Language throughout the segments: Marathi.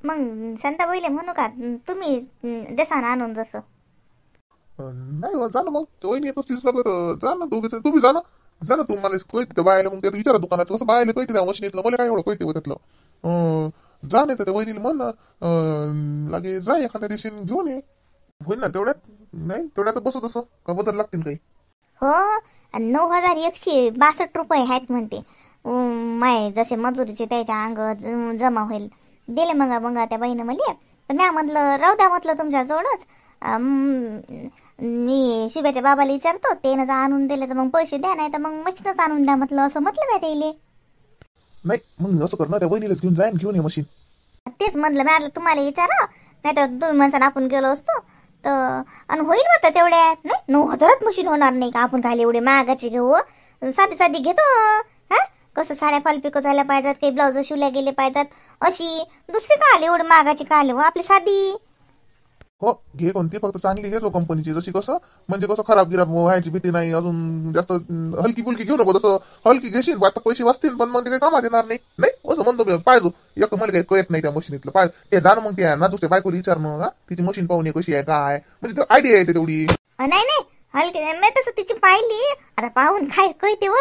मग शांताबाईले म्हणू का तुम्ही देसान आणून जसं? नाही हो, जा ना मग वहिनी येत असतील सगळं तर जा ना दोघे तुम्ही जा ना तू मला कळते बायला मग त्यात विचारा दुकानात कसं बायला कळते त्या मशीनीतलं मला काय एवढं कळते हो त्यातलं. जा नाही तर त्या वहिनीला म्हण ना लागे जा एखाद्या दिवशी घेऊन ये. होईल ना तेवढ्यात? नाही तेवढ्यात बसत असं का बदल लागतील काही? हो 9162 रुपये आहेत म्हणते. माय जसे मजुरीचे त्याच्या अंग जमा होईल दिले मग त्या बाईनं मला. तर म्या म्हटलं राहू द्या म्हटलं तुमच्याजवळच. मी शिव्याच्या बाबाला विचारतो त्यानं जर आणून दिले तर मग पैसे द्या, नाही तर मग मशीनच आणून द्या म्हटलं. असं म्हटलं काय त्याला. नाही मग असं कर ना त्या वहिनीलाच घेऊन जाईन घेऊन ये मशीन. तेच म्हटलं मी तुम्हाला विचारा, नाही तर तुम्ही म्हणसान आपण गेलो असतो तर. आणि होईल होतं तेवढ्यात. नाही 9000 मशीन होणार नाही का आपण खाली एवढे महागाची घेऊ. साधी साधी घेतो. हा कसं साड्या फालपिको झाल्या पाहिजेत, काही ब्लाउज शिवल्या गेले पाहिजेत, अशी दुसरी का आली एवढी महागाची का आली हो आपली साधी. हो घे कोणती फक्त चांगली घे कंपनीची. जशी कसं म्हणजे कसं खराब गिराब व्हायची भीती नाही. अजून जास्त हलकी फुलकी घेऊ नको. तसं हलकी घेशील आता पैसे वाचतील पण मग ते काही कामात येणार नाही. नाही असं म्हणतो मी पाहिजे एक मला काही कळत नाही त्या मशीनीतलं पाहिजे ते जाणं. मग त्या नाजूकच्या बायकोला विचारणं तिची मशीन पाहून कशी आहे काय म्हणजे आयडिया येते तेवढी. नाही हलकी मी तसं तिची पाहिली आता पाहून काय कळते व.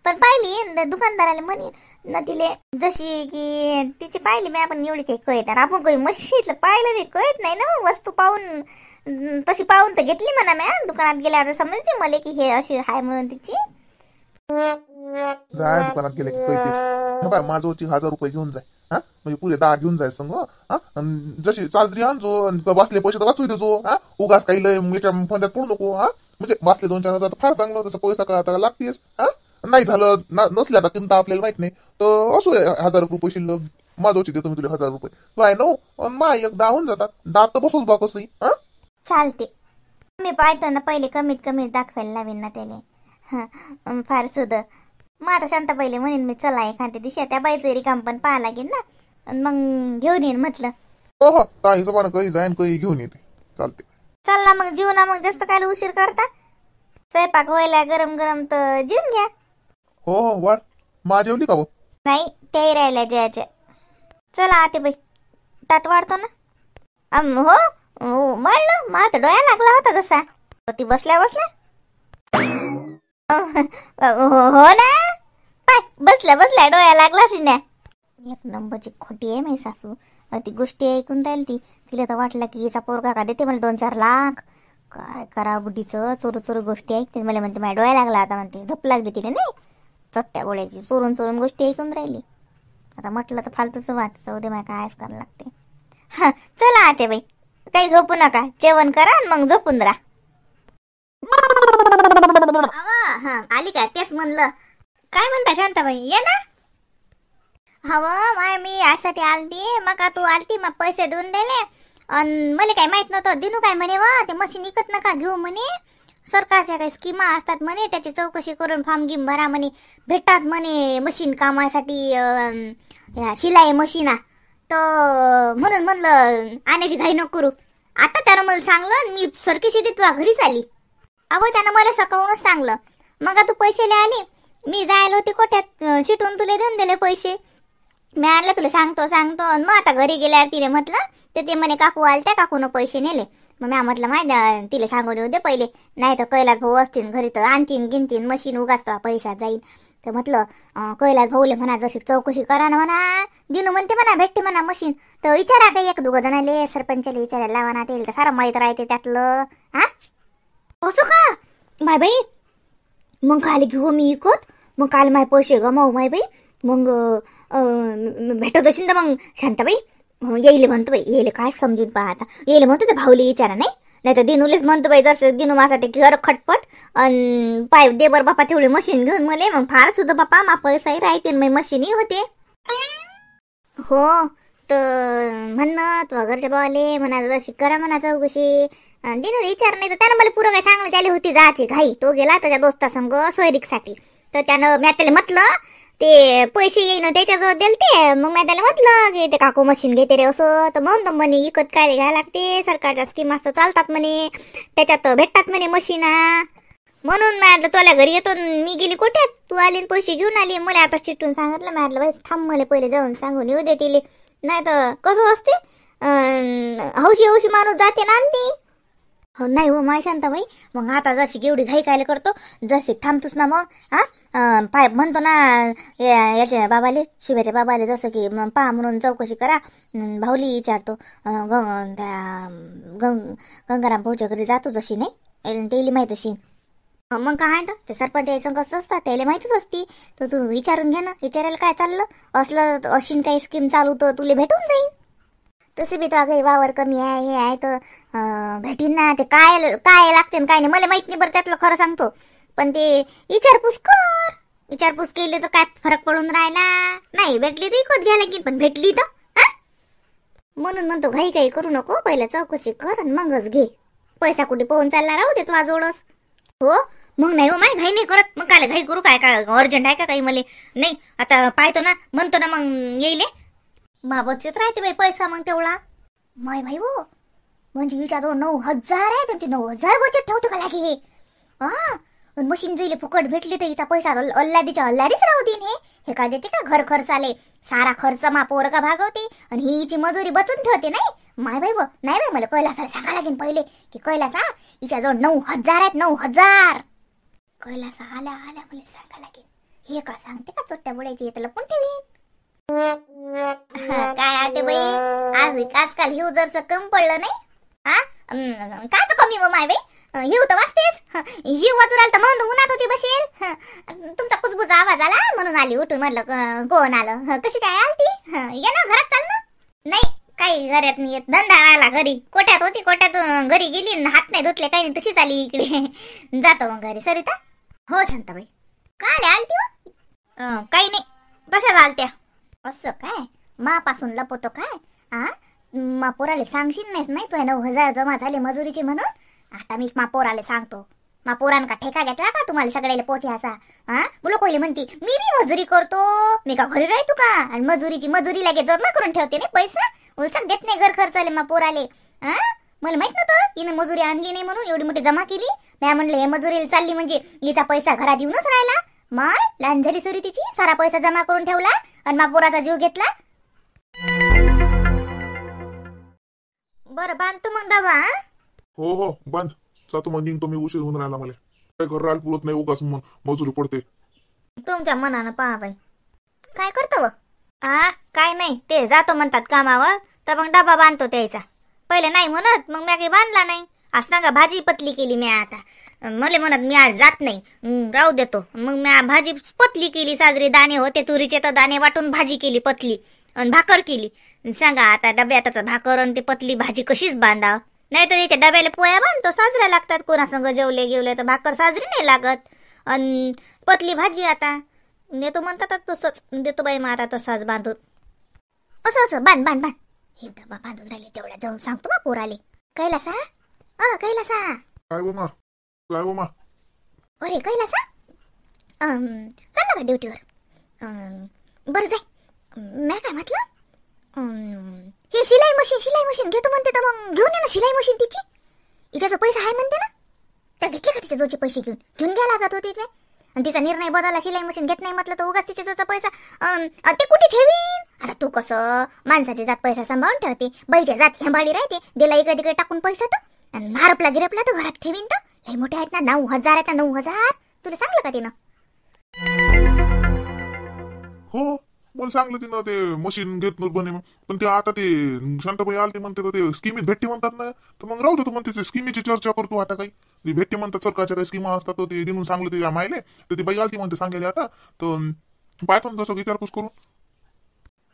पण पाहिली दुकानदाराला म्हणे ना तिले जशी की तिची पाहिली मी. आपण एवढी काही कळत आपण काही मशीनीतलं पाहिलं नाही कळत नाही ना. वस्तू पाहून तशी पाहून तर घेतली म्हणा म्या. दुकानात गेल्यावर समजते मला की हे अशी आहे म्हणून तिची. जाय दुकानात गेले की कळतेच. बाय माझ्यावरची 1000 रुपये घेऊन जाय. हा म्हणजे पुरे 10 घेऊन जाय संग. हा जशी चालतरी आणजो वाचले पैसे तर वाचू देजो. हा उगाच काही लय मीटर फंद्यात पडू नको. हा म्हणजे वाचले 2-4 हजार फार चांगलं. तसं पैसा का आता लागतेच. हा नाही झालं नसल्या आता किंमत आपल्याला माहित नाही तर असो 1000 रुपये शिल्लक माझ्यावरची देतो मी तुला 1000 रुपये. काय नो मा एक 10 होऊन जातात. 10 तर बसूच बा कसंही. हा चालते. मी पाहतो ना पहिले कमीत कमी दाखवायला लावीन ना त्याला. हा फार सुद्धा मग आता शांता पहिले म्हणेन मी चला एखाद्या दिवशी त्या बाईचं रिकाम पण पाहा लागेल ना. मग घेऊन येईन म्हटलं. हो हो त्या हिशोबानं काही जाईन काही घेऊन येते. चालते चल ना मग जीव ना. मग जास्त काय उशीर करता. स्वयंपाक व्हायला गरम गरम तर जेवून घ्या. हो हो वाढ मा जेवली का हो? नाही त्याही राहिल्या जयाच्या. चला आते बाई ताट वाढतो ना. हो माळलं मा तर डोळा लागला होता तसा. ती बसल्या हो ना पाय बसल्या डोळा लागला असेल ना. एक नंबरची खोटी आहे माझी सासू. ती गोष्टी ऐकून राहील ती. तिला तर वाटलं की हिचा पोरगा का देते मला 2-4 लाख. काय करा बुद्धीचं चोरू गोष्टी ऐकते. मला म्हणते माझ्या डोळा लागला आता म्हणते. झोप लागली तिला नाही चट्ट्या बोळ्याची. चोरून गोष्टी ऐकून राहिली. आता म्हटलं तर फालतूच वाटत. उद्या मला कायच करायला लागते. हा चला आते बाई काही झोपू नका. जेवण करा मग झोपून राहा. हा आली का? तेच म्हणलं. काय म्हणता शांताबाई ये ना. हवं माय मी यासाठी आलती मग तू आलती मग पैसे देऊन दिले. आणि मला काही माहित नव्हतं. दिनू काय म्हणे वा ते मशीन विकत नका घेऊ म्हणे. सरकारच्या काही स्कीमा असतात म्हणे त्याची चौकशी करून फॉर्म गिम भरा म्हणे. भेटतात म्हणे मशीन कामासाठी शिलाई मशीना. तर म्हणून म्हणलं आणायची घाई नको करू. आता त्यानं मला सांगलं मी सरकी शेती तुझ्या घरीच आली. अहो त्यानं मला सकाळूनच सांगलं. मग तू पैसे लय आले. मी जायला होती कोठ्यात शिटून तुला देऊन दिले पैसे. मी आणलं तुला सांगतो मग आता घरी गेल्यावर तिने म्हटलं ते म्हणे काकू आलत्या काकून पैसे नेले. मग मी म्हटलं माहिती तिला सांगून येऊ दे पहिले. नाही तर कैलास भाऊ असतील घरी तर आणखीन गिनतीन मशीन उगाच पैसा जाईल. तर म्हटलं कैलास भाऊले म्हणा जशी चौकशी करा ना म्हणा. दिनू म्हणते म्हणा भेटते म्हणा मशीन. तर विचारा काही 1-2 जणाले सरपंचाला विचारायला लावा ना. ते सारं माहीत राहते त्यातलं. हा असं का माय बाई. मग काल घेऊ मी इकत. मग काल माय पैसे गमावू माय बाई. मग भेटत असेल तर मग शांताबाई येईल म्हणतो बाई. येईल काय समजून पहा आता. येईल म्हणतो ते भाऊले विचारा. नाही तर दिनूलेच म्हणतो बाई जसं दिनू माझ्यासाठी घर खटपट. अन पाय दे बर बापा तेवढी मशीन घेऊन मले. मग फार सुद्धा बापा मा पैसाही राहते मग मशीनही होते. हो तर म्हणणं तू घरच्या भावाले म्हणा जशी करा म्हणा चौकशी. दिनूला विचार नाही तर त्यानं मला पुरं काय सांगलं. त्याला होती जायची घाई. तो गेला त्याच्या दोस्तासंग सोयरीकसाठी. तर त्यानं मी त्याला म्हटलं ते पैसे येईन त्याच्याजवळ दिलते. मग मी त्याला म्हटलं की ते काकू मशीन घेते रे असं. तर म्हणतो म्हणे इकत काय घ्यायला लागते. सरकारच्या स्कीम असतं चालतात म्हणे. त्याच्यात भेटतात म्हणे मशीना. म्हणून मी तुला घरी येतो. मी गेली कोठ्यात तू आली पैसे घेऊन आली. मला आता चिटून सांगितलं. मी म्हटलं बाई थांब मला पहिले जाऊन सांगून येऊ दे तिले. नाही तर कसं असते हौशी हौशी माणूस जाते ना आणते. हो नाही हो माय शांताबाई, मग आता जशी एवढी घाई कायला करतो, जशी थांबतोस ना मग. पाय म्हणतो ना याच्या बाबाले, शिव्याच्या बाबाले, जसं की पहा म्हणून चौकशी करा. भाऊली विचारतो, गंगाराम भाऊच्या घरी जातो जशी नाही तेली माहीत अशी. मग काय तर ते सरपंच संघ असतात त्याला माहितीच असती. तर तू विचारून घे ना, विचारायला काय चाललं असलं. अशी काही स्कीम चालू तर तुला भेटून जाईल. तसे बी तर काही वावर कमी आहे हे आहे तर भेटीन ना. ते काय काय लागते काय नाही मला माहित नाही बरं, त्यातलं खरं सांगतो. पण ते विचारपूस कर, विचारपूस केली तर काय फरक पडून राहिला. नाही भेटली तर इकत घ्या लागेल, पण भेटली तर म्हणून म्हणतो घाई काही करू नको, पहिला चौकशी कर आणि मगच घे. पैसा कुठे पोहून चालला राहू दे माझोडच. हो मग नाही हो माय घाई नाही करत. मग काय घाई करू काय काय अर्जंट आहे का काही मला. नाही आता पाहतो ना म्हणतो ना मग येईल. मा बचत राहते बाई पैसा मग तेवढा. माय भाई हो म्हणजे विचारतो 9,000 आहे तर 9,000 बचत ठेवतो का लागे हे. मशीन जाईल फुकट भेटली तर हिचा पैसा अल्लादीच्या अल्लादीच राहू दे. हे काय देते का घर खर्च आले, सारा खर्च मा पोरगा भागवते आणि हिची मजुरी बचून ठेवते. नाही माय भाई नाही बाई मला कैलासाला सांगा लागेल पहिले की कैलासा हिच्याजवळ 9,000 आहेत. 9,000 कैलासा आल्या आल्या मला सांगा लागेल. हे का सांगते का चोट्ट्या बुडायची येत लपून ठेवी. काय आते बाई आज आजकाल हिव जरस कम पडलं नाही. काच कमी व माय बाई हिव तर वाचतेच. हिव वाचून आलं तर म्हणून उन्हात होती बसेल. तुमचा कुजबुजा आवाज आला म्हणून आली उठून. म्हटलं कोण आलं कशी काय आलती. ये ना घरात चाल ना. नाही काही घरात नाही येत, धंदा राहिला घरी. कोट्यात होती, कोट्यातून घरी गेली, हात नाही धुतले काही नाही, तशीच आली इकडे. जातो मग घरी. सरिता हो शांताबाई काय आलती हो. काही नाही कशा आलत्या. असं काय मापासून लपवतो काय. मा पोराले सांगशील नाही तो 9,000 जमा झाले मजुरीचे म्हणून. आता मी मा पोराले सांगतो. मा पोरान का ठेका घेतला का तुम्हाला सगळ्याला पोचे असा. मुलं पहिले म्हणती मी मजुरी करतो, मी का घरी राहतो का. आणि मजुरी लागे जमा करून ठेवते नाही पैसा, उलसाक देत नाही घर खर्चाले मा पोराले. मला माहित नव्हतं हिनं मजुरी आणली नाही म्हणून एवढी मोठी जमा केली. मी म्हणलं हे मजुरीला चालली म्हणजे हिचा पैसा घरात येऊनच राहिला. माय लहान झाली सरी तिची, सारा पैसा जमा करून ठेवला आणि मा पोराचा जीव घेतला. बरं बांधतो मग डबा. हो हो बांध. जातो मग निघतो मी, उशीर होऊन राहिला मला. काय घर राहिला पुरत नाही उगाच मजुरी पडते. तुमच्या मनानं पहा बाई काय करतो. काय नाही ते जातो म्हणतात कामावर तर मग डबा बांधतो त्याचा. पहिले नाही म्हणत मग मी काही बांधला नाही. आज सांगा भाजी पतली केली मी. आता मला म्हणत मी आज जात नाही राहू देतो. मग मी भाजी पतली केली. साजरी दाणे होते तुरीचे तर दाणे वाटून भाजी केली पतली आणि भाकर केली. सांगा आता डब्यात आता भाकर आणि ते पतली भाजी कशीच बांधाव. नाही तर त्याच्या डब्याला पोया बांधतो साजऱ्या लागतात. कोणासंग जेवले तर भाकर साजरी नाही लागत. आणि पतली भाजी आता देतो म्हणतात तसंच देतो बाई. मग आता तसाच बांधून असं बांध बांध बांध. हे डबा बांधून राहिले तेवढ्या जाऊन सांगतो बा पोराले. कैलासा कैलासा काय हो मा काय हो मा. अरे कैलासा चालला का ड्युटीवर. बरं जाय. मी काय म्हटलं हे शिलाई मशीन घेतो म्हणते तर मग घेऊन ये ना शिलाई मशीन तिची. हिच्याचा पैसा आहे म्हणते ना. त्या घेतले का तिच्या जोचे पैसे घेऊन घ्या लागत होते ते. आणि तिचा निर्णय बदलला शिलाई मशीन घेत नाही म्हटलं तर उगाच तिच्या जोचा पैसा ते कुठे ठेवीन. आता तू कसं माणसाची जात पैसा सांभाळून ठेवते, बाईच्या जात हेंबाळी राहते. दिला इकडे तिकडे टाकून पैसा तर आणि हारपला गिरपला तर घरात ठेवीन तर. लई मोठे आहेत ना 9,000 आहेत ना. 9,000 तुला सांगलं का तिनं. हो मला सांगलं तिनं ते मशीन घेत बने. पण ते आता ते शांताबाई आलते म्हणते ते स्कीमीत भेटते म्हणतात ना. तर मग राहू दे. तू म्हणते स्कीमीची चर्चा करतो आता. काही भेटते म्हणतात सरकारच्या काही स्कीमा असतात ते देऊन सांगलं ते माहिले. तर ती बाई आलती म्हणते सांगायला आता. तर पाहतो ना तसं विचारपूस करून.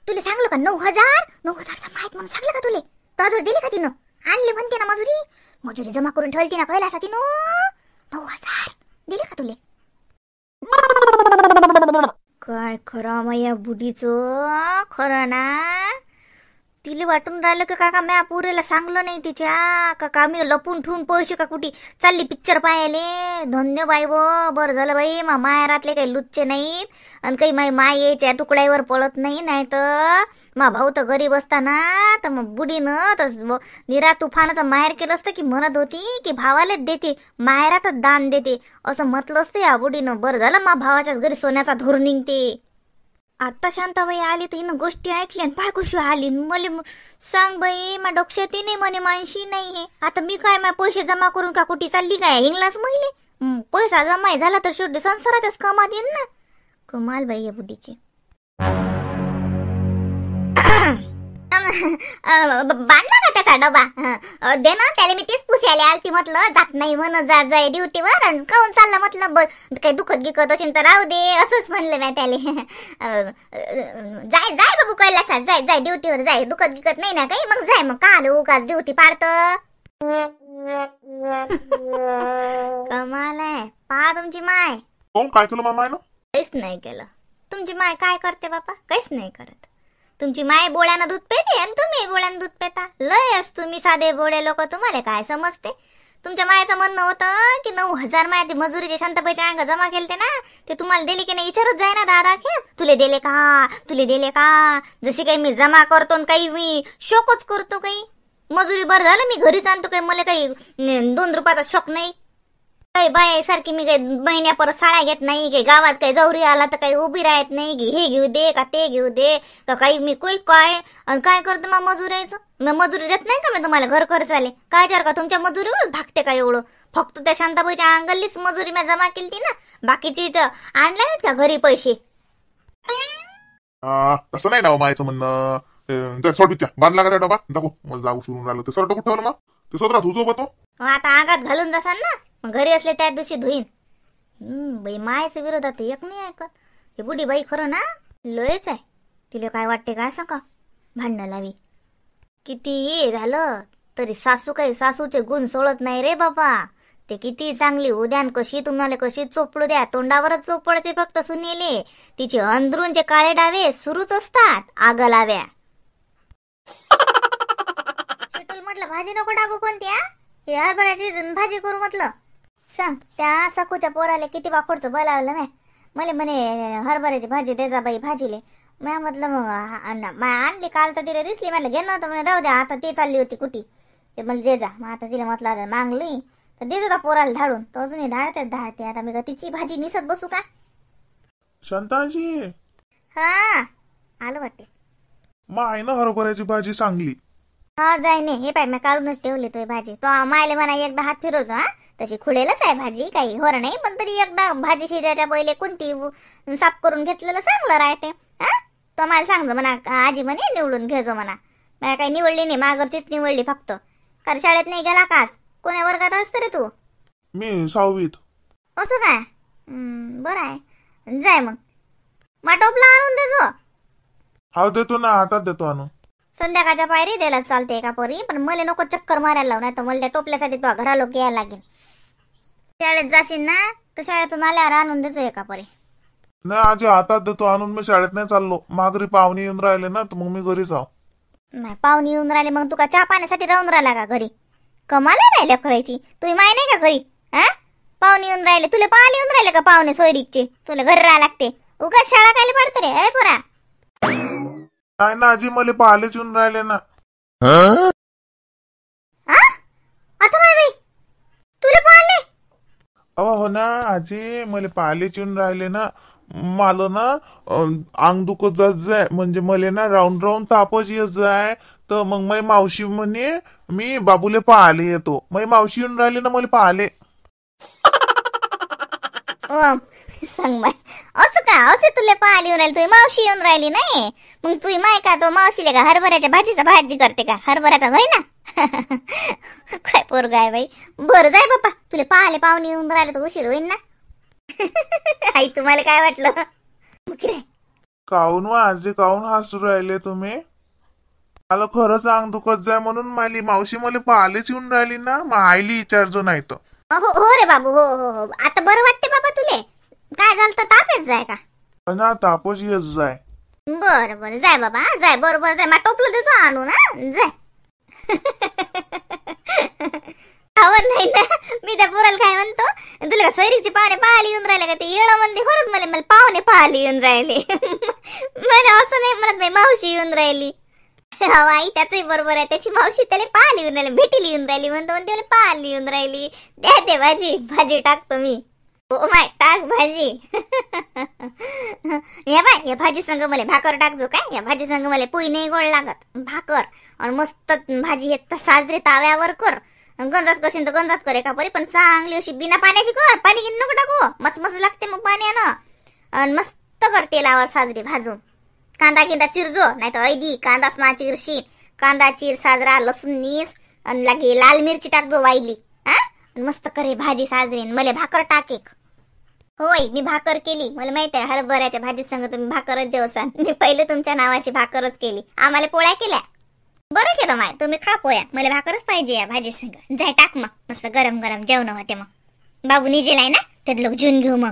तुला सांगलं का 9,000 माहित म्हणून सांगलं का तुले. तर दिली का तिनं. आणली म्हणते ना मजुरी जमा करून ठेवली ना कैलासा तिनं. 9,000 दिले का तुले. काय खरं माया बुडीचं खरं ना. तिला वाटून राहिलं का काका म्या पुरेला सांगलं नाही तिच्या का मी लपून ठेवून पैसे का कुठे चालली पिक्चर पाहायले. धन्य बाई व बरं झालं बाई. माहेरातले काही लुच्चे नाहीत आणि काही मायेच्या तुकड्यावर पळत नाही. नाही तर मा भाऊ तर गरीब असताना तर मग बुडीनं तर निरा तुफानाचं माहेर केलं असतं की म्हणत होती की भावालेच देते माहेरातच दान देते असं म्हटलं असतं या बुडीनं. बरं झालं मा भावाच्याच घरी सोन्याचा धोर निघते. आता शांताबाई आली तर हिनं गोष्टी ऐकल्या आणि पाय कशी आली मला सांग बाई मा डोक्यात नाही म्हणे मानशी नाही हे आता मी काय मा पैसे जमा करून का कुठे चालली काय इंग्लास महिले पैसा जमा झाला तर शेवटी संसाराच्याच कामात येईन ना कमाल बाई या बुद्धीची बांधला का त्याचा डबा दे ना त्याला मी तेच पुशायला आलती म्हटलं जात नाही म्हणत जात जाय ड्युटीवर आणि काऊन चाललं म्हटलं काही दुखत गिकत असेल तर राहू दे असंच म्हणलं मी त्याला जाय जाय बाबू कैलासात जाय जाय ड्युटीवर जाय दुखत गिकत नाही ना काही मग जाय मग काल उगाच ड्युटी पाडत कमाल आहे पहा तुमची माय कोण काय केलं मामा आहे ना काहीच नाही केलं तुमची माय काय करते बापा काहीच नाही करत तुमची माय बोळ्यानं दूध पेते आणि तुम्ही बोळ्यानं दूध पेता लयच तुम्ही साधे बोळे लोक तुम्हाला काय समजते तुमच्या मायाचं म्हणणं होतं की 9,000 माया मजुरीचे शांताबाईच्या अंग जमा केलते ना ते तुम्हाला दिले की नाही विचारत जाय ना दादा खेप तुले दिले का जशी काही मी जमा करतो काही मी शोकच करतो काही मजुरी बरं झालं मी घरीच आणतो काही मला काही 2 रुपयाचा शोक नाही काही बाय सारखी मी काही महिन्या परत साड्या घेत नाही काही गावात काही जवरी आला तर काही उभी राहत नाही की हे घेऊ दे का ते घेऊ दे का काही मी काय आणि काय करतो मग मजुरायचं मी मजुरी देत नाही का मी तुम्हाला घर खर्च आले काय चार का तुमच्या मजुरीवर भागते का एवढं फक्त त्या शांताबाईच्या अंगलीच मजुरी मी जमा केली ना बाकीची आणल्या नाहीत का घरी पैसे तसं नाही ना मायचं म्हणणं सोडबिच्या बांधला का त्या डबा दाखव मला जाऊ सुरून राहिलं ते सरट कुठं ठेवलं मग ते सदरात हुजोबतो आता अंगात घालून जासान ना मग घरी असले त्या दिवशी धुईन बाई मायाच्या विरोधात एक नाही ऐकत हे बुढी बाई खरं ना लयच आहे तिला काय वाटते काय सांगा भांडणं लावी किती झालं तरी सासू काही सासूचे गुण सोडत नाही रे बाबा ते किती चांगली उद्यान कशी तुम्हाला कशी चोपडू द्या तोंडावरच चोपडते फक्त सुनेले तिचे अंदरूनचे काळे डावे सुरूच असतात आग लाव्या म्हटलं भाजी नको टाकू कोणत्या हे हरभऱ्याची भाजी करू म्हटलं सांग त्या सखूच्या पोराले किती वाकोडचं बोलावलं मला म्हणे हरभऱ्याची भाजी दे जा बाई भाजीले मी म्हटलं मग आणली काल तर तिला दिसली मला घे नव्हतं म्हणे राहू द्या आता ती चालली होती कुठे ते मला दे जा मग आता तिला म्हटलं मागली तर दे जा पोराला धाडून तो अजूनही धाडते आता मी का तिची भाजी निसत बसू का शांताजी हा आलं वाटते माय ना हरभऱ्याची भाजी चांगली हा जाय नाही हे पाय मी काढूनच ठेवली तो भाजी तो मायले म्हणा एकदा हात फिरवतो हा तशी खुडेलच आहे भाजी काही होर नाही पण तरी एकदा भाजी शिजायच्या पहिले कोणती साफ करून घेतलेलं चांगलं राहते हा तो मला सांगतो म्हणा आजी म्हणे निवडून घेजो म्हणा मी काही निवडली नाही मागरचीच निवडली फक्त कारण शाळेत नाही गेला काच कोण्या वर्गात असतं रे तू मी 6वीत असं काय बरं आहे जाय मग टोपला आणून देजो हा देतो ना आता देतो आणून संध्याकाळच्या पायरी द्यायला चालते एका परी पण मला नको चक्कर मारायला लावू नाही तर मला त्या टोपल्यासाठी तो घरा लोक यायला लागेल शाळेत जाशील ना तर शाळेतून आल्यावर आणून देतो एका परी नाही आजी आता देतो आणून मी शाळेत नाही चाललो माघारी पाहुणे येऊन राहिले ना तर मग मी घरी जाऊ नाही पाहुणे येऊन राहिले मग तू का चहा पाण्यासाठी राहून राहिला का घरी कमाल राहिल्या करायची तुझी माय नाही का घरी हा पाहुणे येऊन राहिले तुला पाहायला येऊन राहिले का पाहुणे सोयरीकचे तुला घरी राहायला लागते उगाच शाळा कायला पडते रे ए पोरा नाही ना आजी मला पाहिलेच येऊन राहिले ना आता बाई तुला पाहिले हो ना आजी मला पाहिलेच येऊन राहिले ना मला ना अंग दुखत जात जाय म्हणजे मला ना राऊंड राऊंड तापच येत जाय तर मग माझी मावशी म्हणे मी बाबूले पाहिले येतो माझी मावशी येऊन राहिली ना मला पाहिले सांग बाय असं का असे तुला पाहिले येऊन राहिले तुझी मावशी येऊन राहिली नाही मग तुझी माय का तो मावशीले का हरभऱ्याच्या भाजीचा भाजी करते का हरभऱ्याचा भाई ना काय पोरगा आहे बाई बरं जाय बाप्पा तुला पाहिले पाहुणे येऊन राहिले तर उशीर होईल ना आई तुम्हाला काय वाटलं काऊन आजी काऊन हसू राहिले तुम्ही मला खरंच अंग दुखत जाय म्हणून माझी मावशी मला पाहिलेच येऊन राहिली ना मग आईली विचारजो नाही तर हो रे बाबू हो हो हो आता बरं वाटते बाबा तुले काय झालं तर तापच जाय का ना तापच येत जाय बरं बरं जाय बाबा जाय बरोबर जाय मा टोपलं देतो आणू ना जाय आवड नाही ना मी त्या पोराला काय म्हणतो तुला सैरीचे पाहुणे पाहायला येऊन राहिले का ते येळं म्हणते खरंच मला पाहुणे पाहायला येऊन राहिले मला असं नाही म्हणत नाही मावशी येऊन राहिली आई त्याचही बरोबर आहे त्याची मावशी त्याला पाहायला येऊन राहिली भेटीला येऊन राहिली म्हणतो म्हणते मला पाहायला येऊन राहिली द्या ते भाजी टाकतो मी ओ माय टाक भाजी. या बाय या भाजी संग मला भाकर टाकजो काय. या भाजी संग मला पोई नाही गोड लागत. भाकर आणि मस्त भाजी एक साजरी ताव्यावर कर. गंजात करशील तर गंजात करे का परी, पण चांगली अशी बिना पाण्याची कर. पाणी गिन नको टाकू, मस्त लागते मग पाण्यानं. आणि मस्त कर तेलावर साजरी भाजून. कांदा गिंदा चिरजो, नाही तर ऐदी कांदाच ना चिरशील. कांदा चिर साजरा, लसूण नीस आणि लागे लाल मिरची टाकजो वाईली. मस्त करे भाजी साजरी. मला भाकर टाक एक. होय मी भाकर केली. मला माहित आहे हरभऱ्याच्या भाजी संग तुम्ही भाकरच जेवसान. मी पहिले तुमच्या नावाची भाकरच केली. आम्हाला पोळ्या केल्या. बरं केलं माय, तुम्ही खा पोळ्या. मला भाकरच पाहिजे या भाजी संग. जाय टाक मग, मस्त गरम गरम जेवण होते. मग बाबू निजेलाय ना, त्यात लोक जेवून घेऊ मग.